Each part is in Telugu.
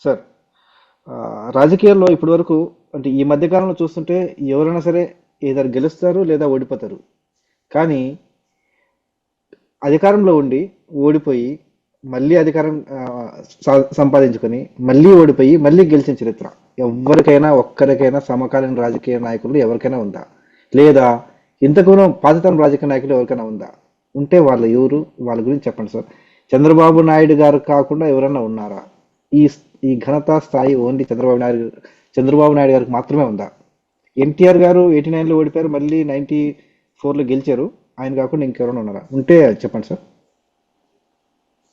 సార్, రాజకీయాల్లో ఇప్పటివరకు అంటే ఈ మధ్య కాలంలో చూస్తుంటే ఎవరైనా సరే ఏదో గెలుస్తారు లేదా ఓడిపోతారు. కానీ అధికారంలో ఉండి ఓడిపోయి మళ్ళీ అధికారం సంపాదించుకొని మళ్ళీ ఓడిపోయి మళ్ళీ గెలిచిన చరిత్ర ఎవరికైనా ఒక్కరికైనా సమకాలీన రాజకీయ నాయకులు ఎవరికైనా ఉందా? లేదా ఇంతకుముందు పాతతరం రాజకీయ నాయకులు ఎవరికైనా ఉందా? ఉంటే వాళ్ళ ఎవరు? వాళ్ళ గురించి చెప్పండి సార్. చంద్రబాబు నాయుడు గారు కాకుండా ఎవరైనా ఉన్నారా? ఈ ఈ ఘనత స్థాయి ఓన్లీ చంద్రబాబు నాయుడు గారికి మాత్రమే ఉందా? ఎన్టీఆర్ గారు 89లో ఓడిపోయారు, మళ్ళీ 94లో గెలిచారు. ఆయన కాకుండా ఇంకెవరైనా ఉన్నారా? ఉంటే చెప్పండి సార్.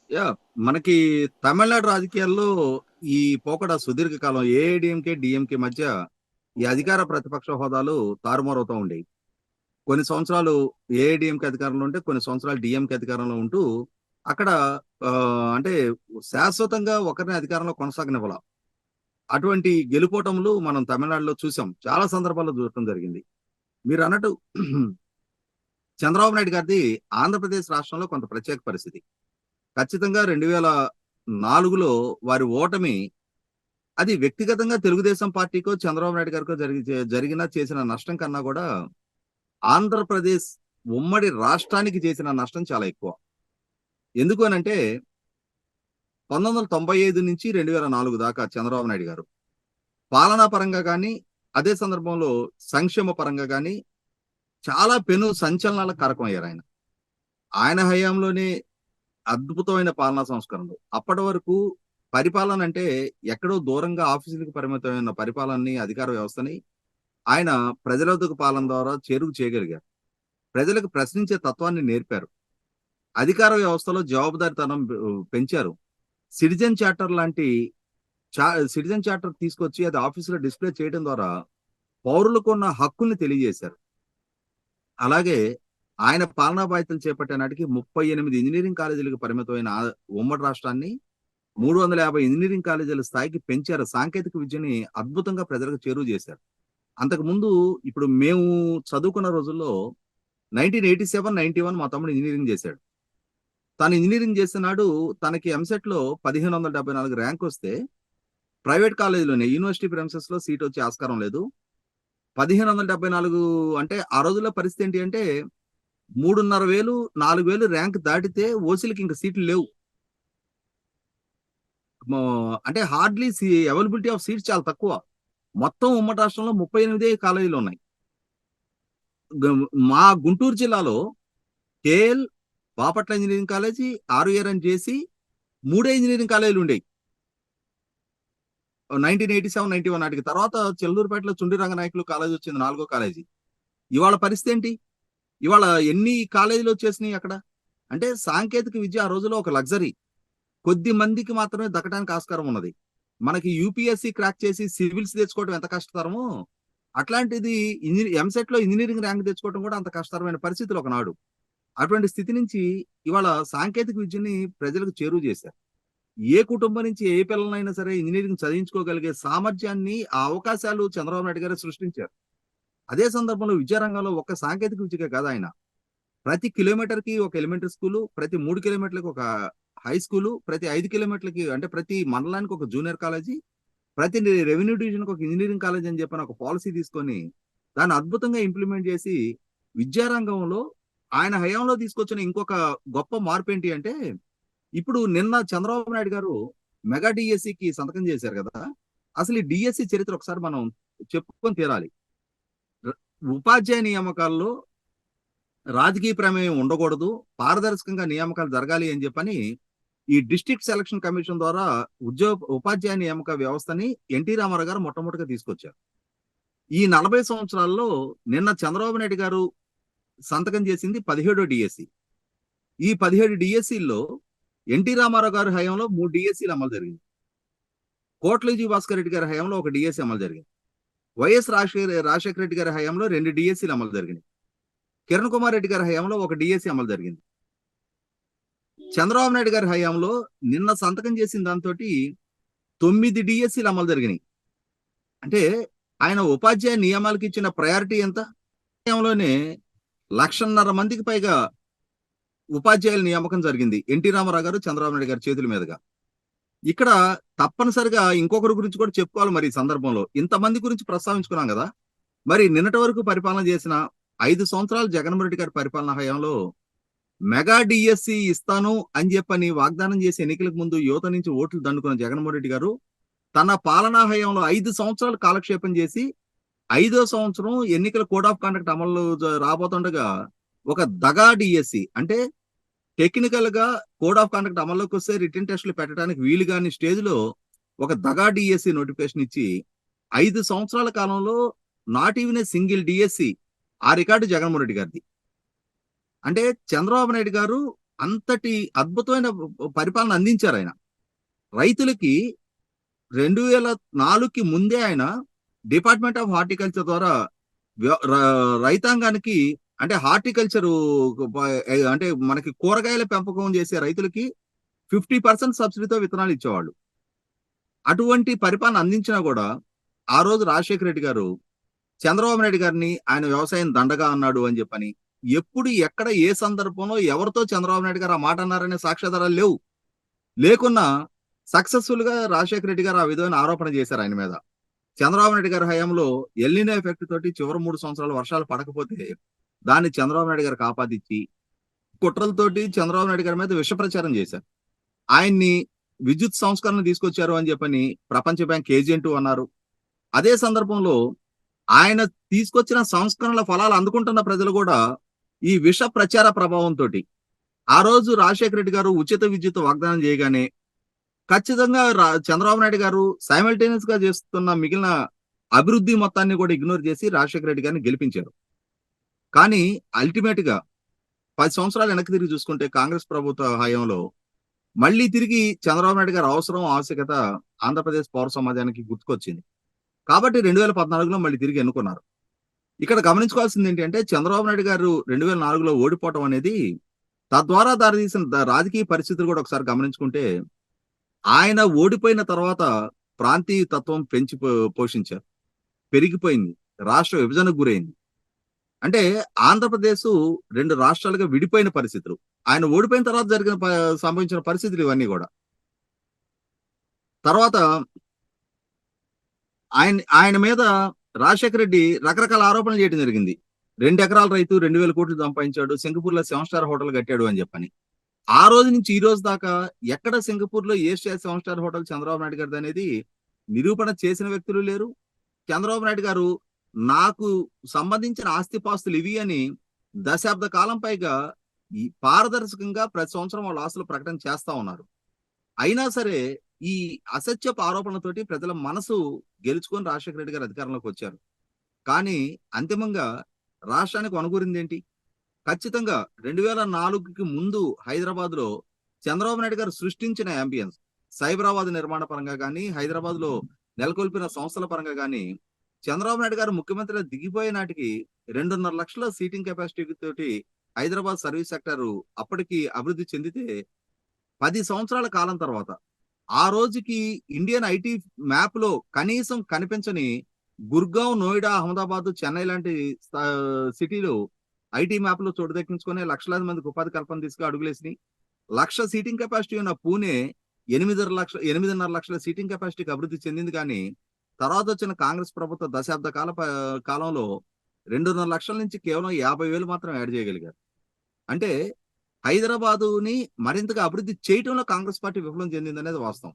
యా మనకి తమిళనాడు రాజకీయాల్లో ఈ పోకడ సుదీర్ఘకాలం ఏఐడిఎంకే డిఎంకే మధ్య ఈ అధికార ప్రతిపక్ష హోదాలు తారుమారవుతూ ఉండేవి. కొన్ని సంవత్సరాలు ఏఐడిఎంకే అధికారంలో ఉంటే కొన్ని సంవత్సరాలు డిఎంకే అధికారంలో ఉంటూ అక్కడ ఆ, అంటే శాశ్వతంగా ఒకరిని అధికారంలో కొనసాగనివ్వాల. అటువంటి గెలుపోటములు మనం తమిళనాడులో చూసాం, చాలా సందర్భాల్లో చూడటం జరిగింది. మీరు అన్నట్టు చంద్రబాబు నాయుడు గారిది ఆంధ్రప్రదేశ్ రాష్ట్రంలో కొంత ప్రత్యేక పరిస్థితి. ఖచ్చితంగా 2004లో వారి ఓటమి అది వ్యక్తిగతంగా తెలుగుదేశం పార్టీకో చంద్రబాబు నాయుడు గారికో జరిగిన చేసిన నష్టం కన్నా కూడా ఆంధ్రప్రదేశ్ ఉమ్మడి రాష్ట్రానికి చేసిన నష్టం చాలా ఎక్కువ. ఎందుకు అనంటే 1995 నుంచి 2004 దాకా చంద్రబాబు నాయుడు గారు పాలనా పరంగా కానీ, అదే సందర్భంలో సంక్షేమ పరంగా కానీ చాలా పెను సంచలనాలకు కారకమయ్యారు ఆయన. ఆయన హయాంలోనే అద్భుతమైన పాలనా సంస్కరణలు. అప్పటి వరకు పరిపాలన అంటే ఎక్కడో దూరంగా ఆఫీసులకు పరిమితమైన పరిపాలనని, అధికార వ్యవస్థని ఆయన ప్రజల వద్దకు పాలన ద్వారా చేరువ చేయగలిగారు. ప్రజలకు ప్రశ్నించే తత్వాన్ని నేర్పారు. అధికార వ్యవస్థలో జవాబుదారీతనం పెంచారు. సిటిజన్ చార్టర్ లాంటి సిటిజన్ చార్టర్ తీసుకొచ్చి అది ఆఫీసులో డిస్ప్లే చేయడం ద్వారా పౌరులకు ఉన్న హక్కుల్ని తెలియజేశారు. అలాగే ఆయన పాలనా బాధ్యతలు చేపట్టే నాటికి 38 ఇంజనీరింగ్ కాలేజీలకు పరిమితమైన ఉమ్మడి రాష్ట్రాన్ని 350 ఇంజనీరింగ్ కాలేజీల స్థాయికి పెంచారు. సాంకేతిక విద్యని అద్భుతంగా ప్రజలకు చేరువ చేశారు. అంతకు ముందు ఇప్పుడు మేము చదువుకున్న రోజుల్లో 1987, 91 మా తమ్ముడు ఇంజనీరింగ్ చేశాడు. తను ఇంజనీరింగ్ చేసినాడు. తనకి ఎంసెట్ లో 1574 ర్యాంక్ వస్తే ప్రైవేట్ కాలేజీలోనే యూనివర్సిటీ ప్రెమిసెస్ లో సీట్ వచ్చే ఆస్కారం లేదు. 1574 అంటే ఆ రోజుల్లో పరిస్థితి ఏంటి అంటే 3,500 4,000 ర్యాంక్ దాటితే ఓసీలకి ఇంకా సీట్లు లేవు. అంటే హార్డ్లీ అవైలబిలిటీ ఆఫ్ సీట్స్ చాలా తక్కువ. మొత్తం ఉమ్మడి రాష్ట్రంలో 38 కాలేజీలు ఉన్నాయి. మా గుంటూరు జిల్లాలో KL, Bapatla engineering college, RVR అని చేసి 3 ఇంజనీరింగ్ కాలేజీలు ఉండేవి 1987, 91 నాటికి. తర్వాత చెల్లూరుపేటలో చుండి రంగనాయకులు కాలేజీ వచ్చింది, 4వ కాలేజీ. ఇవాళ పరిస్థితి ఏంటి? ఇవాళ ఎన్ని కాలేజీలు వచ్చేసినాయి అక్కడ? అంటే సాంకేతిక విద్య ఆ రోజులో ఒక లగ్జరీ, కొద్ది మందికి మాత్రమే దక్కడానికి ఆస్కారం ఉన్నది. మనకి యూపీఎస్సీ క్రాక్ చేసి సివిల్స్ తెచ్చుకోవడం ఎంత కష్టతరమో అట్లాంటిది ఎంసెట్ లో ఇంజనీరింగ్ ర్యాంక్ తెచ్చుకోవడం కూడా అంత కష్టతరమైన పరిస్థితులు ఒకనాడు. అటువంటి స్థితి నుంచి ఇవాళ సాంకేతిక విద్యని ప్రజలకు చేరువ చేశారు. ఏ కుటుంబం నుంచి ఏ పిల్లలైనా సరే ఇంజనీరింగ్ చదివించుకోగలిగే సామర్థ్యాన్ని, ఆ అవకాశాలు చంద్రబాబు నాయుడు గారు సృష్టించారు. అదే సందర్భంలో విద్యారంగంలో ఒక్క సాంకేతిక విద్యకే కాదు, ఆయన ప్రతి కిలోమీటర్ కి ఒక ఎలిమెంటరీ స్కూలు, ప్రతి 3 కిలోమీటర్లకు ఒక హై స్కూలు, ప్రతి 5 కిలోమీటర్లకి అంటే ప్రతి మండలానికి ఒక జూనియర్ కాలేజీ, ప్రతి రెవెన్యూ డివిజన్ ఒక ఇంజనీరింగ్ కాలేజ్ అని చెప్పిన ఒక పాలసీ తీసుకొని దాన్ని అద్భుతంగా ఇంప్లిమెంట్ చేసి విద్యారంగంలో ఆయన హయాంలో తీసుకొచ్చిన ఇంకొక గొప్ప మార్పు ఏంటి అంటే, ఇప్పుడు నిన్న చంద్రబాబు నాయుడు గారు మెగా డిఎస్సికి సంతకం చేశారు కదా. అసలు ఈ డిఎస్సి చరిత్ర ఒకసారి మనం చెప్పుకొని తీరాలి. ఉపాధ్యాయ నియామకాల్లో రాజకీయ ప్రమేయం ఉండకూడదు, పారదర్శకంగా నియామకాలు జరగాలి అని చెప్పని ఈ డిస్ట్రిక్ట్ సెలక్షన్ కమిషన్ ద్వారా ఉపాధ్యాయ నియామక వ్యవస్థని ఎన్టీ రామారావు గారు మొట్టమొదటిగా తీసుకొచ్చారు. ఈ 40 సంవత్సరాల్లో నిన్న చంద్రబాబు నాయుడు గారు సంతకం చేసింది 17వ డిఎస్సి. ఈ 17 డిఎస్సిల్లో ఎన్టీ రామారావు గారి హయాంలో 3 డిఎస్సీలు అమలు జరిగింది. కోట్ల విజయ భాస్కర్ రెడ్డి గారి హయాంలో ఒక డిఎస్సి అమలు జరిగింది. వైఎస్ రాజశేఖర రెడ్డి గారి హయాంలో 2 డిఎస్సీలు అమలు జరిగింది. కిరణ్ కుమార్ రెడ్డి గారి హయాంలో ఒక డిఎస్సి అమలు జరిగింది. చంద్రబాబు నాయుడు గారి హయాంలో నిన్న సంతకం చేసిన దాంతో 9 డిఎస్సీలు అమలు జరిగినాయి. అంటే ఆయన ఉపాధ్యాయ నియామాలకు ఇచ్చిన ప్రయారిటీ ఎంత? హయాంలోనే 1,50,000 మందికి పైగా ఉపాధ్యాయుల నియామకం జరిగింది ఎన్టీ రామారావు గారు, చంద్రబాబు నాయుడు గారి చేతుల మీదుగా. ఇక్కడ తప్పనిసరిగా ఇంకొకరి గురించి కూడా చెప్పుకోవాలి మరి ఈ సందర్భంలో. ఇంతమంది గురించి ప్రస్తావించుకున్నాం కదా! మరి నిన్నటి వరకు పరిపాలన చేసిన 5 సంవత్సరాలు జగన్మోహన్ రెడ్డి గారి పరిపాలన హయాంలో మెగా డిఎస్సి ఇస్తాను అని చెప్పని వాగ్దానం చేసి ఎన్నికలకు ముందు యువత నుంచి ఓట్లు దండుకున్న జగన్మోహన్ రెడ్డి గారు తన పాలనా హయాంలో 5 సంవత్సరాలు కాలక్షేపం చేసి 5వ సంవత్సరం ఎన్నికల కోడ్ ఆఫ్ కండక్ట్ అమలు రాబోతుండగా ఒక దగా డిఎస్సి అంటే టెక్నికల్ గా కోడ్ ఆఫ్ కండక్ట్ అమల్లోకి వస్తే రిటర్న్ టెస్టులు పెట్టడానికి వీలు కాని స్టేజ్ లో ఒక దగా డిఎస్సి నోటిఫికేషన్ ఇచ్చి 5 సంవత్సరాల కాలంలో not even a single DSC ఆ రికార్డు జగన్మోహన్ రెడ్డి గారిది. అంటే చంద్రబాబు నాయుడు గారు అంతటి అద్భుతమైన పరిపాలన అందించారు ఆయన. రైతులకి 2004కి ముందే ఆయన డిపార్ట్మెంట్ ఆఫ్ హార్టికల్చర్ ద్వారా రైతాంగానికి అంటే హార్టికల్చర్ అంటే మనకి కూరగాయల పెంపకం చేసే రైతులకి 50% సబ్సిడీతో విత్తనాలు ఇచ్చేవాళ్ళు. అటువంటి పరిపాలన అందించినా కూడా ఆ రోజు రాజశేఖర రెడ్డి గారు చంద్రబాబు నాయుడు గారిని ఆయన వ్యవసాయం దండగా అన్నాడు అని చెప్పని ఎప్పుడు ఎక్కడ ఏ సందర్భంలో ఎవరితో చంద్రబాబు నాయుడు గారు ఆ మాట అన్నారనే సాక్ష్యాధారాలు లేవు. లేకున్నా సక్సెస్ఫుల్ గా రాజశేఖర రెడ్డి గారు ఆ విధమైన ఆరోపణ చేశారు ఆయన మీద. చంద్రబాబు నాయుడు గారి హయాంలో ఎల్నినో ఎఫెక్ట్ తోటి చివరి 3 సంవత్సరాలు వర్షాలు పడకపోతే దాన్ని చంద్రబాబు నాయుడు గారికి ఆపాదించి కుట్రలతోటి చంద్రబాబు నాయుడు గారి మీద విష ప్రచారం చేశారు. ఆయన్ని విద్యుత్ సంస్కరణ తీసుకొచ్చారు అని చెప్పని ప్రపంచ బ్యాంక్ ఏజెంట్ అన్నారు. అదే సందర్భంలో ఆయన తీసుకొచ్చిన సంస్కరణల ఫలాలు అందుకుంటున్న ప్రజలు కూడా ఈ విష ప్రచార ప్రభావంతో ఆ రోజు రాజశేఖర రెడ్డి గారు ఉచిత విద్యుత్ వాగ్దానం చేయగానే ఖచ్చితంగా చంద్రబాబు నాయుడు గారు సైమల్టేనియస్ గా చేస్తున్న మిగిలిన అభివృద్ధి మొత్తాన్ని కూడా ఇగ్నోర్ చేసి రాజశేఖర రెడ్డి గారిని గెలిపించారు. కానీ అల్టిమేట్ గా 10 సంవత్సరాలు వెనక్కి తిరిగి చూసుకుంటే కాంగ్రెస్ ప్రభుత్వ హయాంలో మళ్ళీ తిరిగి చంద్రబాబు నాయుడు గారి అవసరం ఆవశ్యకత ఆంధ్రప్రదేశ్ పౌర సమాజానికి గుర్తుకొచ్చింది. కాబట్టి 2014లో మళ్ళీ తిరిగి ఎన్నుకున్నారు. ఇక్కడ గమనించుకోవాల్సింది ఏంటంటే చంద్రబాబు నాయుడు గారు 2004లో ఓడిపోవటం అనేది తద్వారా దారితీసిన రాజకీయ పరిస్థితులు కూడా ఒకసారి గమనించుకుంటే ఆయన ఓడిపోయిన తర్వాత ప్రాంతీయ తత్వం పెంచి పోషించారు, పెరిగిపోయింది, రాష్ట్ర విభజనకు గురైంది. అంటే ఆంధ్రప్రదేశ్ 2 రాష్ట్రాలుగా విడిపోయిన పరిస్థితులు ఆయన ఓడిపోయిన తర్వాత సంభవించిన పరిస్థితులు ఇవన్నీ కూడా. తర్వాత ఆయన మీద రాజశేఖర రెడ్డి రకరకాల ఆరోపణలు చేయడం జరిగింది. 2 ఎకరాల రైతు 2,000 కోట్లు సంపాదించాడు, సింగపూర్ లో 7 స్టార్ హోటల్ కట్టాడు అని చెప్పని. ఆ రోజు నుంచి ఈ రోజు దాకా ఎక్కడ సింగపూర్ లో ఏ 7 స్టార్ హోటల్ చంద్రబాబు నాయుడు గారిది అనేది నిరూపణ చేసిన వ్యక్తులు లేరు. చంద్రబాబు నాయుడు గారు నాకు సంబంధించిన ఆస్తిపాస్తులు ఇవి అని దశాబ్ద కాలం పైగా ఈ పారదర్శకంగా ప్రతి సంవత్సరం వాళ్ళ ఆస్తులు ప్రకటన చేస్తా ఉన్నారు. అయినా సరే ఈ అసత్యపు ఆరోపణలతోటి ప్రజల మనసు గెలుచుకొని రాజశేఖర రెడ్డి గారు అధికారంలోకి వచ్చారు. కానీ అంతిమంగా రాష్ట్రానికి వనగూరింది ఏంటి? ఖచ్చితంగా 2004కి ముందు హైదరాబాద్ లో చంద్రబాబు నాయుడు గారు సృష్టించిన అంబియన్స్ సైబరాబాద్ నిర్మాణ పరంగా కానీ హైదరాబాద్ లో నెలకొల్పిన సంస్థల పరంగా కానీ చంద్రబాబు నాయుడు గారు ముఖ్యమంత్రిగా దిగిపోయే నాటికి 2.5 లక్షల సీటింగ్ కెపాసిటీ తోటి హైదరాబాద్ సర్వీస్ సెక్టర్ అప్పటికి అభివృద్ధి చెందితే 10 సంవత్సరాల కాలం తర్వాత ఆ రోజుకి ఇండియన్ ఐటీ మ్యాప్ లో కనీసం కనిపించని గుర్గావ్, నోయిడా, అహ్మదాబాద్, చెన్నై లాంటి సిటీలు ఐటీ మ్యాప్ లో చోటు దక్కించుకునే లక్షలాది మందికి ఉపాధి కల్పన తీసుకు అడుగులేసినాయి. 1,00,000 సీటింగ్ కెపాసిటీ ఉన్న పూణే 8.5 లక్షల సీటింగ్ కెపాసిటీకి అభివృద్ధి చెందింది. కానీ తర్వాత వచ్చిన కాంగ్రెస్ ప్రభుత్వ దశాబ్ద కాలంలో 2.5 లక్షల నుంచి కేవలం 50,000 మాత్రం యాడ్ చేయగలిగారు. అంటే హైదరాబాదుని మరింతగా అభివృద్ధి చేయటంలో కాంగ్రెస్ పార్టీ విఫలం చెందింది అనేది వాస్తవం.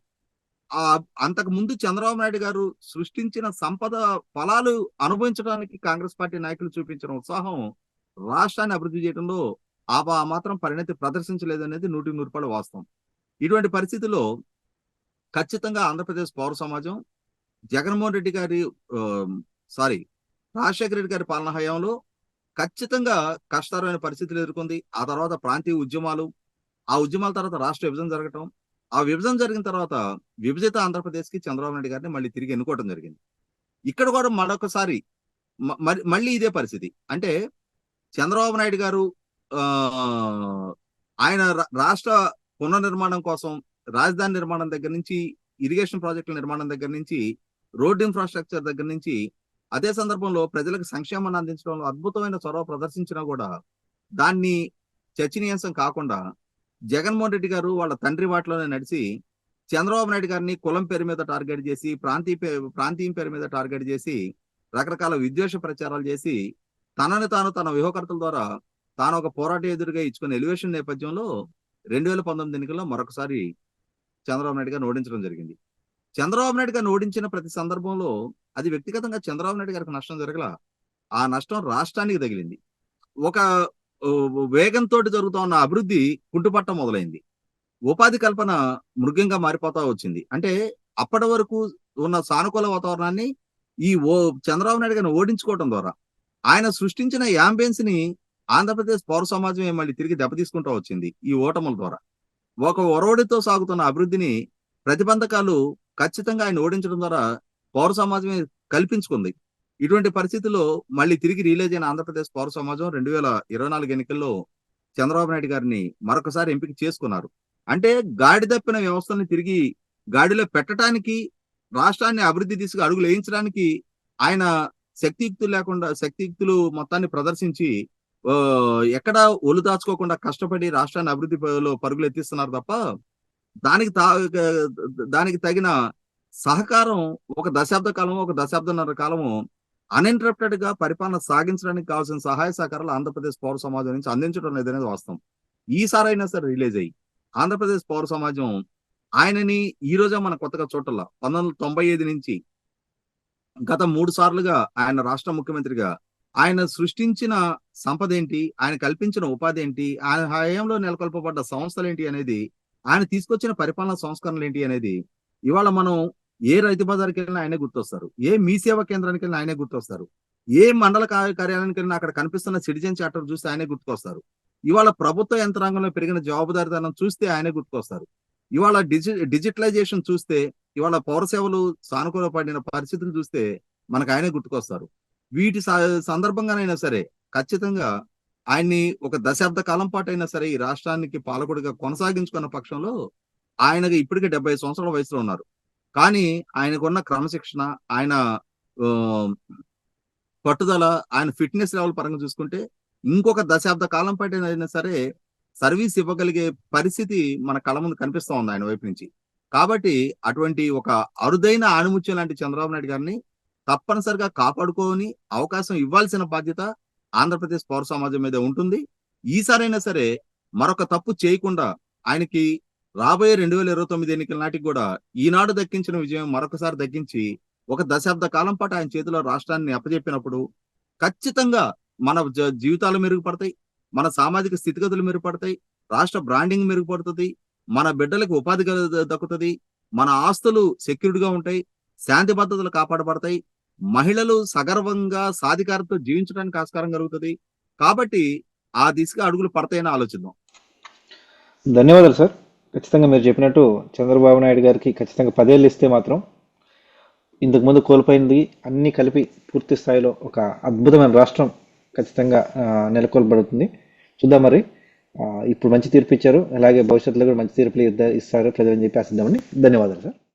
అంతకు ముందు చంద్రబాబు నాయుడు గారు సృష్టించిన సంపద ఫలాలు అనుభవించడానికి కాంగ్రెస్ పార్టీ నాయకులు చూపించిన ఉత్సాహం రాష్ట్రాన్ని అభివృద్ధి చేయడంలో ఆ మాత్రం పరిణతి ప్రదర్శించలేదు అనేది 100% వాస్తవం. ఇటువంటి పరిస్థితుల్లో ఖచ్చితంగా ఆంధ్రప్రదేశ్ పౌర సమాజం జగన్మోహన్ రెడ్డి గారి రాజశేఖర రెడ్డి గారి పాలన హయాంలో ఖచ్చితంగా కష్టతరమైన పరిస్థితులు ఎదుర్కొంది. ఆ తర్వాత ప్రాంతీయ ఉద్యమాలు, ఆ ఉద్యమాల తర్వాత రాష్ట్ర విభజన జరగటం, ఆ విభజన జరిగిన తర్వాత విభజిత ఆంధ్రప్రదేశ్ కి చంద్రబాబు నాయుడు గారిని మళ్ళీ తిరిగి ఎన్నుకోవడం జరిగింది. ఇక్కడ కూడా మరొకసారి మళ్ళీ ఇదే పరిస్థితి. అంటే చంద్రబాబు నాయుడు గారు ఆయన రాష్ట్ర పునర్నిర్మాణం కోసం రాజధాని నిర్మాణం దగ్గర నుంచి, ఇరిగేషన్ ప్రాజెక్టుల నిర్మాణం దగ్గర నుంచి, రోడ్ ఇన్ఫ్రాస్ట్రక్చర్ దగ్గర నుంచి, అదే సందర్భంలో ప్రజలకు సంక్షేమాన్ని అందించడంలో అద్భుతమైన చొరవ ప్రదర్శించినా కూడా దాన్ని చర్చనీయాంశం కాకుండా జగన్మోహన్ రెడ్డి గారు వాళ్ళ తండ్రి వాటిలోనే నడిచి చంద్రబాబు నాయుడు గారిని కులం పేరు మీద టార్గెట్ చేసి, ప్రాంతీయం పేరు మీద టార్గెట్ చేసి, రకరకాల విద్వేష ప్రచారాలు చేసి, తన వ్యూహకర్తల ద్వారా తాను ఒక పోరాట ఎదురుగా ఇచ్చుకున్న ఎలివేషన్ నేపథ్యంలో 2019 ఎన్నికల్లో మరొకసారి చంద్రబాబు నాయుడు గారిని ఓడించడం జరిగింది. చంద్రబాబు నాయుడు గారిని ఓడించిన ప్రతి సందర్భంలో అది వ్యక్తిగతంగా చంద్రబాబు నాయుడు గారికి నష్టం జరగల. ఆ నష్టం రాష్ట్రానికి తగిలింది. ఒక వేగంతో జరుగుతా ఉన్న అభివృద్ధి కుంటుపట్టం మొదలైంది. ఉపాధి కల్పన మృగ్యంగా మారిపోతా వచ్చింది. అంటే అప్పటి వరకు ఉన్న సానుకూల వాతావరణాన్ని ఈ చంద్రబాబు నాయుడు గారిని ఓడించుకోవడం ద్వారా ఆయన సృష్టించిన యాంబియన్స్ ని ఆంధ్రప్రదేశ్ పౌర సమాజమే మళ్ళీ తిరిగి దెబ్బతీసుకుంటూ వచ్చింది ఈ ఓటముల ద్వారా. ఒక ఒరవడితో సాగుతున్న అభివృద్ధిని ప్రతిబంధకాలు ఖచ్చితంగా ఆయన ఓడించడం ద్వారా పౌర సమాజమే కల్పించుకుంది. ఇటువంటి పరిస్థితుల్లో మళ్ళీ తిరిగి రిలీజ్ అయిన ఆంధ్రప్రదేశ్ పౌర సమాజం 2024 ఎన్నికల్లో చంద్రబాబు నాయుడు గారిని మరొకసారి ఎంపిక చేసుకున్నారు. అంటే గాడి తప్పిన వ్యవస్థల్ని తిరిగి గాడిలో పెట్టడానికి, రాష్ట్రాన్ని అభివృద్ధి దిశగా అడుగులు వేయించడానికి ఆయన శక్తియుక్తులు మొత్తాన్ని ప్రదర్శించి ఎక్కడ ఒళ్ళు దాచుకోకుండా కష్టపడి రాష్ట్రాన్ని అభివృద్ధిలో పరుగులు ఎత్తిస్తున్నారు తప్ప దానికి తగిన సహకారం ఒక దశాబ్దన్నర కాలము అన్ఇంటరప్టెడ్ గా పరిపాలన సాగించడానికి కావాల్సిన సహాయ సహకారాలు ఆంధ్రప్రదేశ్ పౌర సమాజం నుంచి అందించడం లేదనేది వాస్తవం. ఈసారైనా సరే రిలీజ్ అయ్యి ఆంధ్రప్రదేశ్ పౌర సమాజం ఆయనని ఈ రోజే మన కొత్తగా చూడాల. 1995 నుంచి గత 3 సార్లుగా ఆయన రాష్ట్ర ముఖ్యమంత్రిగా ఆయన సృష్టించిన సంపద ఏంటి, ఆయన కల్పించిన ఉపాధి ఏంటి, ఆయన హయాంలో నెలకొల్పబడ్డ సంస్థలు ఏంటి అనేది, ఆయన తీసుకొచ్చిన పరిపాలనా సంస్కరణలు ఏంటి అనేది ఇవాళ మనం ఏ రైతు బజార్కి వెళ్ళినా ఆయనే గుర్తొస్తారు, ఏ మీ సేవా కేంద్రానికి వెళ్ళినా ఆయనే గుర్తొస్తారు, ఏ మండల కార్యాలయానికి వెళ్ళినా అక్కడ కనిపిస్తున్న సిటిజన్ చార్టర్ చూస్తే ఆయనే గుర్తుకొస్తారు. ఇవాళ ప్రభుత్వ యంత్రాంగంలో పెరిగిన జవాబుదారీతనం చూస్తే ఆయనే గుర్తుకొస్తారు. ఇవాళ డిజిటలైజేషన్ చూస్తే, ఇవాళ పౌర సేవలు సానుకూల పడిన పరిస్థితులు చూస్తే మనకు ఆయనే గుర్తుకొస్తారు. వీటి సందర్భంగానైనా సరే ఖచ్చితంగా ఆయన్ని ఒక దశాబ్ద కాలం పాటు అయినా సరే ఈ రాష్ట్రానికి పాలకుడిగా కొనసాగించుకున్న పక్షంలో ఆయనకి ఇప్పటికే 70 సంవత్సరాల వయసులో ఉన్నారు. కానీ ఆయనకున్న క్రమశిక్షణ, ఆయన పట్టుదల, ఆయన ఫిట్నెస్ లెవెల్ పరంగా చూసుకుంటే ఇంకొక దశాబ్ద కాలం పాటు అయినా సరే సర్వీస్ ఇవ్వగలిగే పరిస్థితి మన కళ్ళ ముందు కనిపిస్తా ఉంది ఆయన వైపు నుంచి. కాబట్టి అటువంటి ఒక అరుదైన ఆణిముత్యం లాంటి చంద్రబాబు నాయుడు గారిని తప్పనిసరిగా కాపాడుకొని అవకాశం ఇవ్వాల్సిన బాధ్యత ఆంధ్రప్రదేశ్ పౌర సమాజం మీద ఉంటుంది. ఈసారైనా సరే మరొక తప్పు చేయకుండా ఆయనకి రాబోయే 2029 ఎన్నికల నాటికి కూడా ఈనాడు దక్కించిన విజయం మరొకసారి దక్కించి ఒక దశాబ్ద కాలం పాటు ఆయన చేతిలో రాష్ట్రాన్ని అప్పజెప్పినప్పుడు ఖచ్చితంగా మన జీవితాలు మెరుగుపడతాయి, మన సామాజిక స్థితిగతులు మెరుగుపడతాయి, రాష్ట్ర బ్రాండింగ్ మెరుగుపడుతుంది, మన బిడ్డలకు ఉపాధి దక్కుతుంది, మన ఆస్తులు సెక్యూర్డ్గా ఉంటాయి, శాంతి భద్రతలు కాపాడబడతాయి, మహిళలు సగర్వంగా సాధికారతో జీవించడానికి ఆస్కారం కలుగుతుంది. కాబట్టి ఆ దిశగా అడుగులు పడతాయని ఆలోచిద్దాం. ధన్యవాదాలు సార్. ఖచ్చితంగా మీరు చెప్పినట్టు చంద్రబాబు నాయుడు గారికి ఖచ్చితంగా 10 ఏళ్ళు ఇస్తే మాత్రం ఇంతకుముందు కోల్పోయింది అన్ని కలిపి పూర్తి స్థాయిలో ఒక అద్భుతమైన రాష్ట్రం ఖచ్చితంగా నెలకొల్పబడుతుంది. చూద్దాం మరి. ఇప్పుడు మంచి తీర్పు ఇచ్చారు, అలాగే భవిష్యత్తులో కూడా మంచి తీర్పులు ఇస్తారు ప్రజలని చెప్పి ఆశిద్దామని. ధన్యవాదాలు సార్.